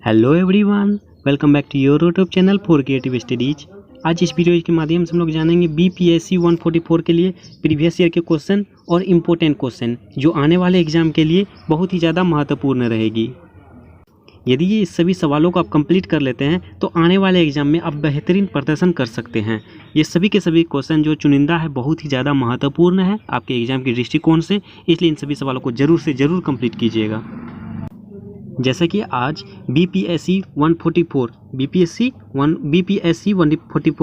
Hello everyone, welcome back to your YouTube channel for creative studies. आज इस video के माध्यम से हम लोग जानेंगे बीपीएससी 144 के लिए प्रीवियस ईयर के क्वेश्चन और इम्पोर्टेंट क्वेश्चन जो आने वाले एग्जाम के लिए बहुत ही ज़्यादा महत्वपूर्ण रहेगी। यदि ये सभी सवालों को आप कंप्लीट कर लेते हैं तो आने वाले एग्जाम में आप बेहतरीन प्रदर्शन कर सकते हैं। ये सभी के सभी क्वेश्चन जो चुनिंदा है बहुत ही ज़्यादा महत्वपूर्ण है आपके एग्जाम के दृष्टिकोण से, इसलिए इन सभी सवालों को जरूर से ज़रूर कंप्लीट कीजिएगा। जैसा कि आज बीपीएससी 144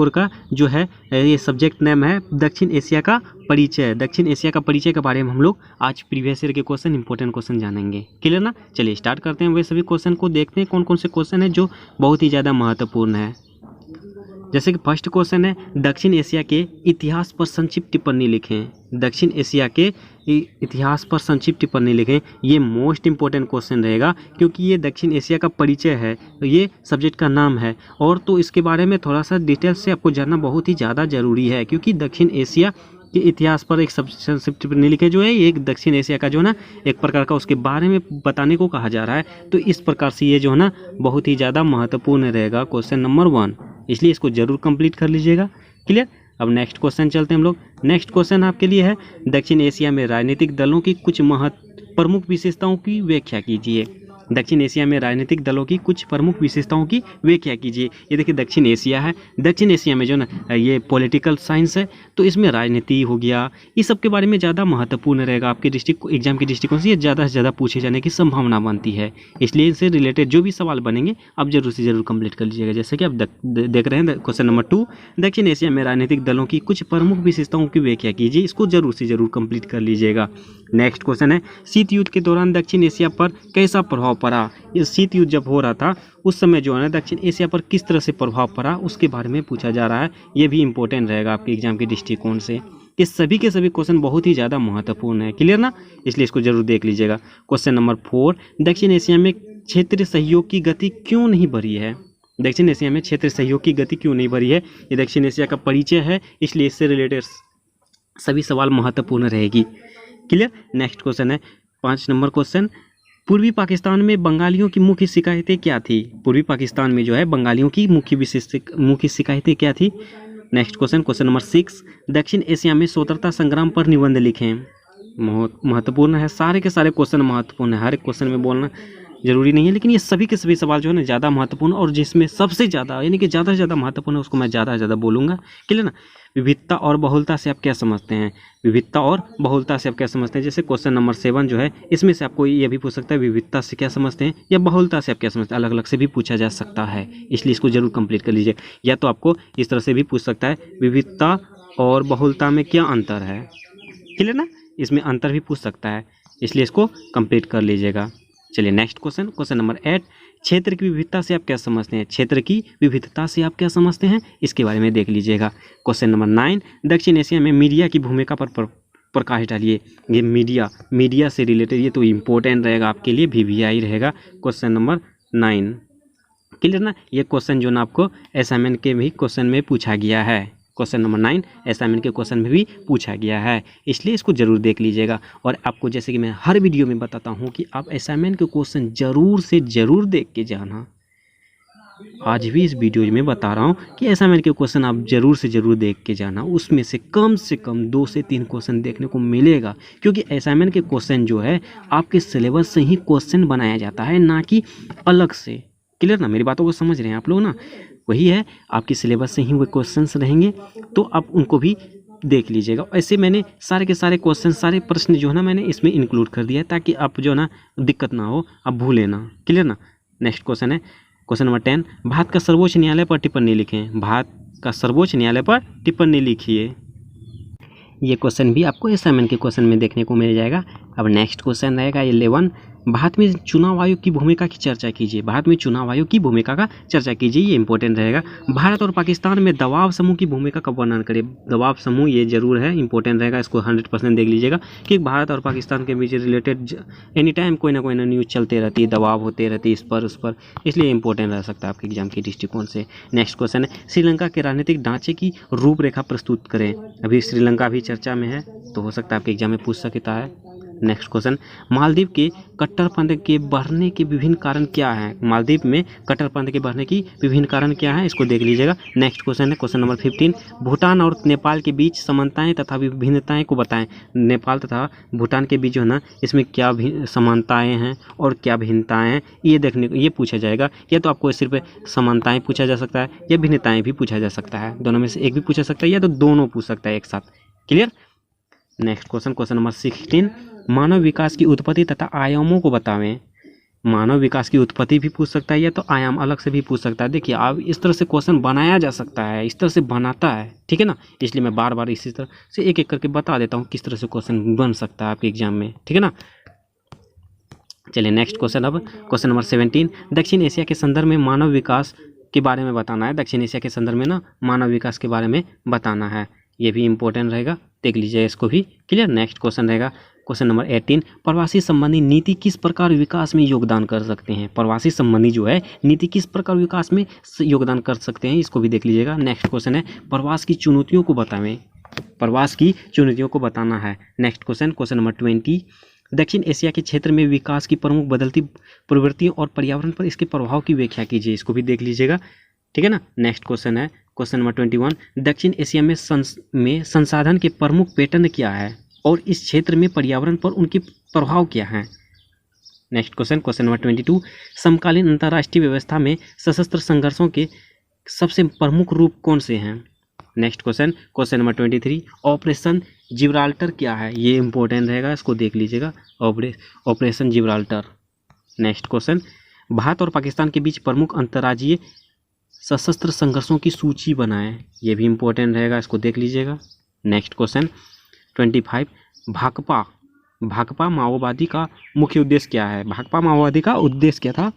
का जो है ये सब्जेक्ट नेम है दक्षिण एशिया का परिचय। दक्षिण एशिया का परिचय के बारे में हम लोग आज प्रीवियस ईयर के क्वेश्चन इंपॉर्टेंट क्वेश्चन जानेंगे। क्लियर ना? चलिए स्टार्ट करते हैं। वे सभी क्वेश्चन को देखते हैं कौन कौन से क्वेश्चन है जो बहुत ही ज़्यादा महत्वपूर्ण है। जैसे कि फर्स्ट क्वेश्चन है दक्षिण एशिया के इतिहास पर संक्षिप्त टिप्पणी लिखें। दक्षिण एशिया के इतिहास पर संक्षिप्त टिप्पणी लिखें। ये मोस्ट इंपॉर्टेंट क्वेश्चन रहेगा क्योंकि ये दक्षिण एशिया का परिचय है, तो ये सब्जेक्ट का नाम है और तो इसके बारे में थोड़ा सा डिटेल से आपको जानना बहुत ही ज़्यादा ज़रूरी है क्योंकि दक्षिण एशिया के इतिहास पर एक संक्षिप्त टिप्पणी लिखे जो है एक दक्षिण एशिया का जो है ना एक प्रकार का उसके बारे में बताने को कहा जा रहा है। तो इस प्रकार से ये जो है ना बहुत ही ज़्यादा महत्वपूर्ण रहेगा क्वेश्चन नंबर 1, इसलिए इसको जरूर कंप्लीट कर लीजिएगा। क्लियर? अब नेक्स्ट क्वेश्चन चलते हैं हम लोग। नेक्स्ट क्वेश्चन आपके लिए है दक्षिण एशिया में राजनीतिक दलों की कुछ प्रमुख विशेषताओं की व्याख्या कीजिए। दक्षिण एशिया में राजनीतिक दलों की कुछ प्रमुख विशेषताओं की व्याख्या कीजिए। ये देखिए दक्षिण एशिया है, दक्षिण एशिया में जो ना ये पॉलिटिकल साइंस है तो इसमें राजनीति हो गया, इस सब के बारे में ज़्यादा महत्वपूर्ण रहेगा आपके एग्जाम के दृष्टिकोण से। ये ज़्यादा से ज़्यादा पूछे जाने की संभावना बनती है, इसलिए इनसे रिलेटेड जो भी सवाल बनेंगे आप जरूर से जरूर कंप्लीट कर लीजिएगा। जैसे कि आप देख रहे हैं क्वेश्चन नंबर 2, दक्षिण एशिया में राजनीतिक दलों की कुछ प्रमुख विशेषताओं की व्याख्या कीजिए। इसको जरूर से जरूर कंप्लीट कर लीजिएगा। नेक्स्ट क्वेश्चन है शीत युद्ध के दौरान दक्षिण एशिया पर कैसा प्रभाव पड़ा। ये शीत युद्ध जब हो रहा था उस समय जो है ना दक्षिण एशिया पर किस तरह से प्रभाव पड़ा उसके बारे में पूछा जा रहा है। ये भी इंपॉर्टेंट रहेगा आपके एग्जाम के दृष्टिकोण से। ये सभी के सभी क्वेश्चन बहुत ही ज़्यादा महत्वपूर्ण है। क्लियर ना? इसलिए इसको जरूर देख लीजिएगा। क्वेश्चन नंबर 4, दक्षिण एशिया में क्षेत्रीय सहयोग की गति क्यों नहीं बढ़ी है। दक्षिण एशिया में क्षेत्रीय सहयोग की गति क्यों नहीं बढ़ी है। ये दक्षिण एशिया का परिचय है, इसलिए इससे रिलेटेड सभी सवाल महत्वपूर्ण रहेगी। क्लियर? नेक्स्ट क्वेश्चन है 5 नंबर क्वेश्चन, पूर्वी पाकिस्तान में बंगालियों की मुख्य शिकायतें क्या थी। पूर्वी पाकिस्तान में जो है बंगालियों की मुख्य शिकायतें क्या थी। नेक्स्ट क्वेश्चन नंबर 6, दक्षिण एशिया में स्वतंत्रता संग्राम पर निबंध लिखें। महत्वपूर्ण है, सारे के सारे क्वेश्चन महत्वपूर्ण है, हर एक क्वेश्चन में बोलना जरूरी नहीं है, लेकिन ये सभी के सभी सवाल जो है ना ज़्यादा महत्वपूर्ण और जिसमें सबसे ज़्यादा यानी कि ज़्यादा से ज़्यादा महत्वपूर्ण है उसको मैं ज़्यादा से ज़्यादा बोलूँगा। क्लियर ना? विविधता और बहुलता से आप क्या समझते हैं। विविधता और बहुलता से आप क्या समझते हैं। जैसे क्वेश्चन नंबर 7 जो है इसमें से आपको ये भी पूछ सकता है विविधता से क्या समझते हैं या बहुलता से आप क्या समझते हैं। अलग अलग से भी पूछा जा सकता है, इसलिए इसको जरूर कंप्लीट कर लीजिए। या तो आपको इस तरह से भी पूछ सकता है विविधता और बहुलता में क्या अंतर है। क्लियर ना? इसमें अंतर भी पूछ सकता है, इसलिए इसको कंप्लीट कर लीजिएगा। चलिए नेक्स्ट क्वेश्चन नंबर 8, क्षेत्र की विविधता से आप क्या समझते हैं। क्षेत्र की विविधता से आप क्या समझते हैं इसके बारे में देख लीजिएगा। क्वेश्चन नंबर 9, दक्षिण एशिया में मीडिया की भूमिका पर प्रकाश डालिए। ये मीडिया से रिलेटेड ये तो इम्पोर्टेंट रहेगा आपके लिए, VVI रहेगा क्वेश्चन नंबर 9। क्लियर ना? ये क्वेश्चन जो ना आपको असाइनमेंट के भी क्वेश्चन में पूछा गया है। क्वेश्चन नंबर 9 असाइनमेंट के क्वेश्चन में भी पूछा गया है, इसलिए इसको जरूर देख लीजिएगा। और आपको जैसे कि मैं हर वीडियो में बताता हूँ कि आप असाइनमेंट के क्वेश्चन जरूर से जरूर देख के जाना। आज भी इस वीडियो में बता रहा हूँ कि असाइनमेंट के क्वेश्चन आप जरूर से जरूर देख के जाना। उसमें से कम 2 से 3 क्वेश्चन देखने को मिलेगा क्योंकि असाइनमेंट के क्वेश्चन जो है आपके सिलेबस से ही क्वेश्चन बनाया जाता है, ना कि अलग से। क्लियर ना? मेरी बातों को समझ रहे हैं आप लोग ना? वही है, आपकी सिलेबस से ही वो क्वेश्चंस रहेंगे तो आप उनको भी देख लीजिएगा। ऐसे मैंने सारे के सारे क्वेश्चन सारे प्रश्न जो है ना मैंने इसमें इंक्लूड कर दिया है ताकि आप जो है ना दिक्कत ना हो, आप भूलें ना। क्लियर ना? नेक्स्ट क्वेश्चन है क्वेश्चन नंबर 10, भारत का सर्वोच्च न्यायालय पर टिप्पणी लिखें। भारत का सर्वोच्च न्यायालय पर टिप्पणी लिखिए। ये क्वेश्चन भी आपको असाइनमेंट के क्वेश्चन में देखने को मिल जाएगा। अब नेक्स्ट क्वेश्चन रहेगा 11, भारत में चुनाव आयोग की भूमिका की चर्चा कीजिए। भारत में चुनाव आयोग की भूमिका का चर्चा कीजिए, ये इंपॉर्टेंट रहेगा। भारत और पाकिस्तान में दबाव समूह की भूमिका का वर्णन करें। दबाव समूह ये जरूर है, इंपॉर्टेंट रहेगा, इसको 100% देख लीजिएगा कि भारत और पाकिस्तान के बीच रिलेटेड एनी टाइम कोई ना न्यूज़ चलते रहती है, दबाव होते रहती है इस पर उस पर, इसलिए इंपॉर्टेंट रह सकता है आपके एग्जाम के दृष्टिकोण से। नेक्स्ट क्वेश्चन है श्रीलंका के राजनीतिक ढांचे की रूपरेखा प्रस्तुत करें। अभी श्रीलंका भी चर्चा में है तो हो सकता है आपके एग्जाम में पूछ सकता है। नेक्स्ट क्वेश्चन, मालदीव के कट्टरपंथ के बढ़ने के विभिन्न कारण क्या हैं? मालदीव में कट्टरपंथ के बढ़ने की विभिन्न कारण क्या हैं, इसको देख लीजिएगा। नेक्स्ट क्वेश्चन है क्वेश्चन नंबर 15, भूटान और नेपाल के बीच समानताएं तथा विभिन्नताएं को बताएं। नेपाल तथा भूटान के बीच जो है ना, इसमें क्या समानताएं हैं और क्या भिन्नताएं हैं, ये पूछा जाएगा। या तो आपको सिर्फ समानताएं पूछा जा सकता है या भिन्नताएं भी पूछा जा सकता है, दोनों में से एक भी पूछा सकता है या तो दोनों पूछ सकता है एक साथ। Clear. Next question, question number 16, मानव विकास की उत्पत्ति तथा आयामों को बतावें। मानव विकास की उत्पत्ति भी पूछ सकता है या तो आयाम अलग से भी पूछ सकता है। देखिए आप इस तरह से क्वेश्चन बनाया जा सकता है, इस तरह से बनाता है, ठीक है ना, इसलिए मैं बार बार इसी तरह से एक एक करके बता देता हूँ किस तरह से क्वेश्चन बन सकता है आपके एग्जाम में, ठीक है ना। चलिए नेक्स्ट क्वेश्चन, अब क्वेश्चन नंबर 17, दक्षिण एशिया के संदर्भ में मानव विकास के बारे में बताना है। दक्षिण एशिया के संदर्भ में ना मानव विकास के बारे में बताना है, ये भी इंपॉर्टेंट रहेगा, देख लीजिए इसको भी। क्लियर। नेक्स्ट क्वेश्चन रहेगा क्वेश्चन नंबर 18, प्रवासी संबंधी नीति किस प्रकार विकास में योगदान कर सकते हैं। प्रवासी संबंधी जो है नीति किस प्रकार विकास में योगदान कर सकते हैं, इसको भी देख लीजिएगा। नेक्स्ट क्वेश्चन है, प्रवास की चुनौतियों को बतावें। प्रवास की चुनौतियों को बताना है। नेक्स्ट क्वेश्चन, क्वेश्चन नंबर 20, दक्षिण एशिया के क्षेत्र में विकास की प्रमुख बदलती प्रवृत्तियों और पर्यावरण पर इसके प्रभाव की व्याख्या कीजिए, इसको भी देख लीजिएगा, ठीक है ना। नेक्स्ट क्वेश्चन है क्वेश्चन नंबर 21, दक्षिण एशिया में संसाधन के प्रमुख पैटर्न क्या है और इस क्षेत्र में पर्यावरण पर उनके प्रभाव क्या हैं। नेक्स्ट क्वेश्चन, क्वेश्चन नंबर 22, समकालीन अंतर्राष्ट्रीय व्यवस्था में सशस्त्र संघर्षों के सबसे प्रमुख रूप कौन से हैं। Next question, question number 23, operation Gibraltar क्या है, ये इंपॉर्टेंट रहेगा, इसको देख लीजिएगा, operation Gibraltar. Next question, Bharat और पाकिस्तान के बीच प्रमुख अंतर्राज्यीय सशस्त्र संघर्षों की सूची बनाएं, ये भी इंपॉर्टेंट रहेगा, इसको देख लीजिएगा। नेक्स्ट क्वेश्चन 25, भाकपा माओवादी का मुख्य उद्देश्य क्या है। भाकपा माओवादी का उद्देश्य क्या था।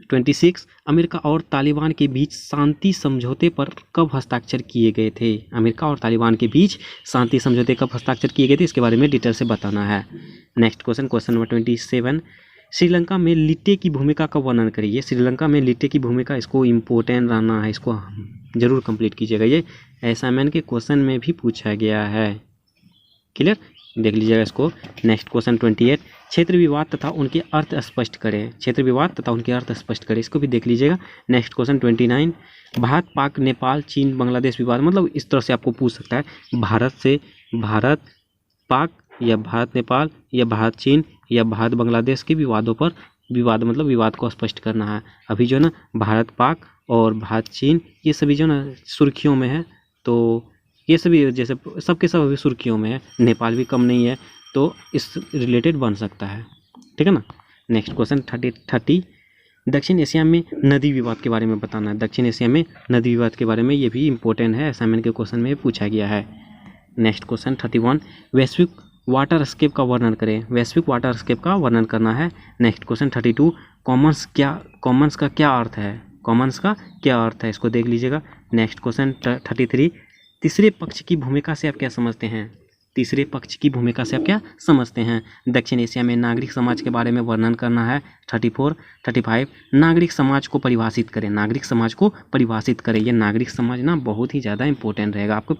26, अमेरिका और तालिबान के बीच शांति समझौते पर कब हस्ताक्षर किए गए थे। अमेरिका और तालिबान के बीच शांति समझौते कब हस्ताक्षर किए गए थे, इसके बारे में डिटेल से बताना है। Next question, question number 27, Sri Lanka में लिट्टे की भूमिका का वर्णन करिए। श्रीलंका में लिट्टे की भूमिका, इसको इम्पोर्टेंट रहना है, इसको जरूर कंप्लीट कीजिएगा, ये असाइनमेंट के क्वेश्चन में भी पूछा गया है। क्लियर, देख लीजिएगा इसको। नेक्स्ट क्वेश्चन 28, क्षेत्र विवाद तथा उनके अर्थ स्पष्ट करें। क्षेत्र विवाद तथा उनके अर्थ स्पष्ट करें, इसको भी देख लीजिएगा। नेक्स्ट क्वेश्चन 29, भारत पाक नेपाल चीन बांग्लादेश विवाद, मतलब इस तरह से आपको पूछ सकता है, भारत पाक या भारत नेपाल या भारत चीन या भारत बांग्लादेश के विवादों पर मतलब विवाद को स्पष्ट करना है। अभी जो है ना भारत पाक और भारत चीन ये सभी जो ना सुर्खियों में है, तो ये सभी जैसे सबके सब अभी सुर्खियों में है, नेपाल भी कम नहीं है, तो इस रिलेटेड बन सकता है, ठीक है ना। नेक्स्ट क्वेश्चन 30, दक्षिण एशिया में नदी विवाद के बारे में बताना है। दक्षिण एशिया में नदी विवाद के बारे में, ये भी इंपॉर्टेंट है, असाइनमेंट के क्वेश्चन में पूछा गया है। नेक्स्ट क्वेश्चन 31, वैश्विक वाटर स्केप का वर्णन करें। वैश्विक वाटर स्केप का वर्णन करना है। नेक्स्ट क्वेश्चन 32, कॉमन्स का क्या अर्थ है। कॉमन्स का क्या अर्थ है, इसको देख लीजिएगा। नेक्स्ट क्वेश्चन 33, तीसरे पक्ष की भूमिका से आप क्या समझते हैं। तीसरे पक्ष की भूमिका से आप क्या समझते हैं। दक्षिण एशिया में नागरिक समाज के बारे में वर्णन करना है। 34, 35, नागरिक समाज को परिभाषित करें। नागरिक समाज को परिभाषित करें, ये नागरिक समाज ना बहुत ही ज़्यादा इंपॉर्टेंट रहेगा आपको,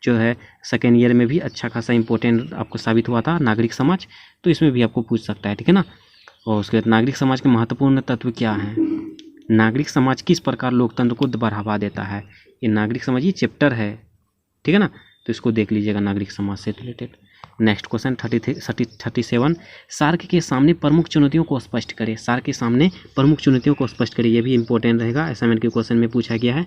जो है सेकेंड ईयर में भी अच्छा खासा इंपॉर्टेंट आपको साबित हुआ था नागरिक समाज, तो इसमें भी आपको पूछ सकता है, ठीक है ना। और उसके बाद नागरिक समाज के महत्वपूर्ण तत्व क्या हैं। नागरिक समाज किस प्रकार लोकतंत्र को बढ़ावा देता है। ये नागरिक समाज ये चैप्टर है, ठीक है ना, तो इसको देख लीजिएगा नागरिक समाज से रिलेटेड। नेक्स्ट क्वेश्चन 37, सार्क के सामने प्रमुख चुनौतियों को स्पष्ट करें। सार्क के सामने प्रमुख चुनौतियों को स्पष्ट करें, ये भी इंपॉर्टेंट रहेगा, असाइनमेंट के क्वेश्चन में पूछा गया है।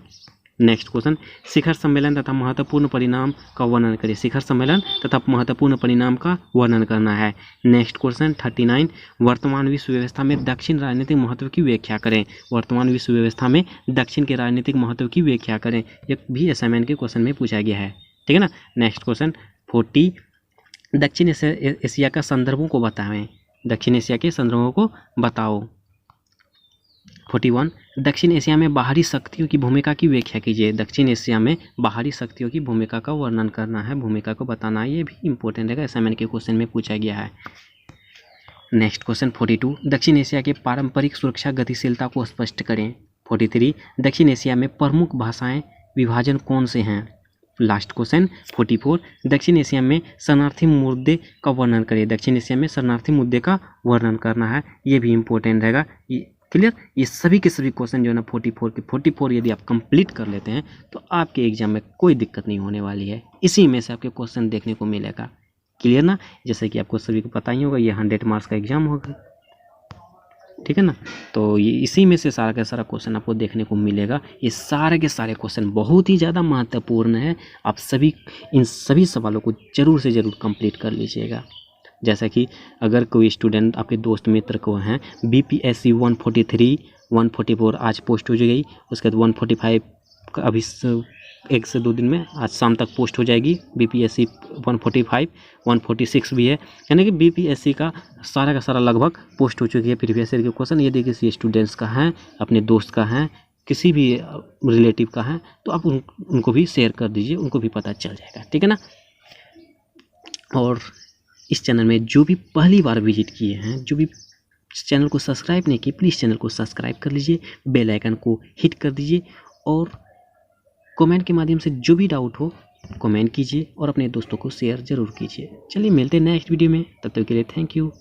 नेक्स्ट क्वेश्चन, शिखर सम्मेलन तथा महत्वपूर्ण परिणाम का वर्णन करें। शिखर सम्मेलन तथा महत्वपूर्ण परिणाम का वर्णन करना है। नेक्स्ट क्वेश्चन 39, वर्तमान विश्व व्यवस्था में दक्षिण राजनीतिक महत्व की व्याख्या करें। वर्तमान विश्व व्यवस्था में दक्षिण के राजनीतिक महत्व की व्याख्या करें, ये भी असाइनमेंट के क्वेश्चन में पूछा गया है, ठीक है ना। नेक्स्ट क्वेश्चन 40, दक्षिण एशिया का संदर्भों को बताएं। दक्षिण एशिया के संदर्भों को बताओ। 41, दक्षिण एशिया में बाहरी शक्तियों की भूमिका की व्याख्या कीजिए। दक्षिण एशिया में बाहरी शक्तियों की भूमिका का वर्णन करना है, भूमिका को बताना है, ये भी इंपॉर्टेंट रहेगा, असाइनमेंट के क्वेश्चन में पूछा गया है। नेक्स्ट क्वेश्चन 42, दक्षिण एशिया के पारंपरिक सुरक्षा गतिशीलता को स्पष्ट करें। 43, दक्षिण एशिया में प्रमुख भाषाएं विभाजन कौन से हैं। लास्ट क्वेश्चन 44, दक्षिण एशिया में शरणार्थी मुद्दे का वर्णन करिए। दक्षिण एशिया में शरणार्थी मुद्दे का वर्णन करना है, ये भी इंपॉर्टेंट रहेगा। ये क्लियर, ये सभी के सभी क्वेश्चन जो है ना 44 के 44 यदि आप कंप्लीट कर लेते हैं तो आपके एग्जाम में कोई दिक्कत नहीं होने वाली है। इसी में से आपके क्वेश्चन देखने को मिलेगा। क्लियर ना, जैसे कि आपको सभी को पता ही होगा ये 100 मार्क्स का एग्जाम होगा, ठीक है ना। तो ये इसी में से सारा का सारा क्वेश्चन आपको देखने को मिलेगा। ये सारे के सारे क्वेश्चन बहुत ही ज़्यादा महत्वपूर्ण है। आप सभी इन सभी सवालों को ज़रूर से ज़रूर कंप्लीट कर लीजिएगा। जैसा कि अगर कोई स्टूडेंट आपके दोस्त मित्र को हैं BPSC 143 144 आज पोस्ट हो जाएगी, उसके बाद 145 का अभी 1 से 2 दिन में आज शाम तक पोस्ट हो जाएगी। BPSC 145 146 भी है, यानी कि BPSC का सारा लगभग पोस्ट हो चुकी है प्रीवियस ईयर के क्वेश्चन। यदि किसी स्टूडेंट्स का है, अपने दोस्त का है, किसी भी रिलेटिव का है तो आप उनको भी शेयर कर दीजिए, उनको भी पता चल जाएगा, ठीक है ना। और इस चैनल में जो भी पहली बार विजिट किए हैं, जो भी चैनल को सब्सक्राइब नहीं किए, प्लीज़ चैनल को सब्सक्राइब कर लीजिए, बेल आइकन को हिट कर दीजिए और कमेंट के माध्यम से जो भी डाउट हो कमेंट कीजिए और अपने दोस्तों को शेयर ज़रूर कीजिए। चलिए मिलते हैं नेक्स्ट वीडियो में, तब तक के लिए थैंक यू।